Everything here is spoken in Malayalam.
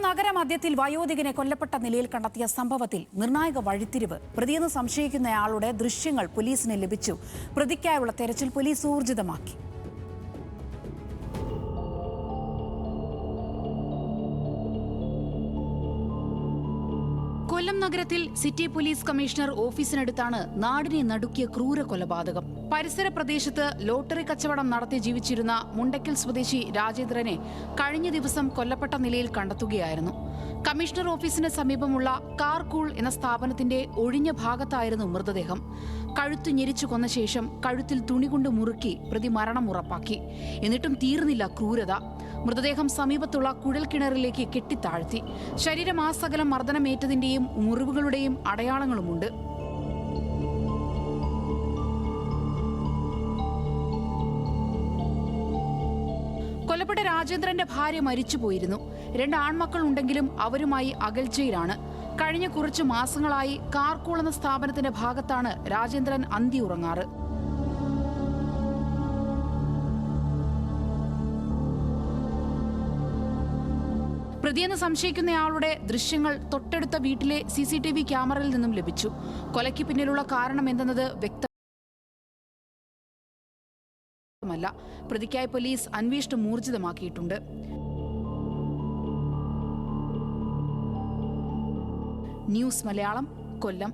നഗരമധ്യത്തിൽ വയോധികനെ കൊല്ലപ്പെട്ട നിലയിൽ കണ്ടെത്തിയ സംഭവത്തിൽ നിർണായക വഴിത്തിരിവ്. പ്രതിയെന്ന് സംശയിക്കുന്നയാളുടെ ദൃശ്യങ്ങൾ പോലീസിന് ലഭിച്ചു. പ്രതിക്കായുള്ള തെരച്ചിൽ പോലീസ് ഊർജിതമാക്കി. കൊല്ലം നഗരത്തിൽ സിറ്റി പോലീസ് കമ്മീഷണർ ഓഫീസിനടുത്താണ് നാടിനെ നടുക്കിയ ക്രൂര കൊലപാതകം. പരിസര പ്രദേശത്ത് ലോട്ടറി കച്ചവടം നടത്തി ജീവിച്ചിരുന്ന മുണ്ടക്കൽ സ്വദേശി രാജേന്ദ്രനെ കഴിഞ്ഞ ദിവസം കൊല്ലപ്പെട്ട നിലയിൽ കണ്ടെത്തുകയായിരുന്നു. കമ്മീഷണർ ഓഫീസിന് സമീപമുള്ള കാർകൂൾ എന്ന സ്ഥാപനത്തിന്റെ ഒഴിഞ്ഞ ഭാഗത്തായിരുന്നു മൃതദേഹം. കഴുത്തു ഞെരിച്ചു കൊന്ന ശേഷം കഴുത്തിൽ തുണി കൊണ്ട് മുറുക്കി പ്രതി മരണം ഉറപ്പാക്കി. എന്നിട്ടും തീർന്നില്ല ക്രൂരത. മൃതദേഹം സമീപത്തുള്ള കുഴൽക്കിണറിലേക്ക് കെട്ടിത്താഴ്ത്തി. ശരീരമാസകലം മർദ്ദനമേറ്റതിന്റെയും മുറിവുകളുടെയും അടയാളങ്ങളുമുണ്ട്. കൊല്ലപ്പെട്ട രാജേന്ദ്രന്റെ ഭാര്യ മരിച്ചുപോയിരുന്നു. 2 ആൺമക്കൾ ഉണ്ടെങ്കിലും അവരുമായി അകൽച്ചയിലാണ്. കഴിഞ്ഞ കുറച്ചു മാസങ്ങളായി കാർകൂൾ എന്ന സ്ഥാപനത്തിന്റെ ഭാഗത്താണ് രാജേന്ദ്രൻ അന്തി ഉറങ്ങാറ്. പ്രതിയെന്ന് സംശയിക്കുന്നയാളുടെ ദൃശ്യങ്ങൾ തൊട്ടടുത്ത വീട്ടിലെ CCTV ക്യാമറയിൽ നിന്നും ലഭിച്ചു. കൊലയ്ക്ക് പിന്നിലുള്ള കാരണം എന്തെന്നത് വ്യക്തമല്ല. പ്രതിക്കായി പോലീസ് അന്വേഷണം ഊർജിതമാക്കിയിട്ടുണ്ട്. ന്യൂസ് മലയാളം, കൊല്ലം.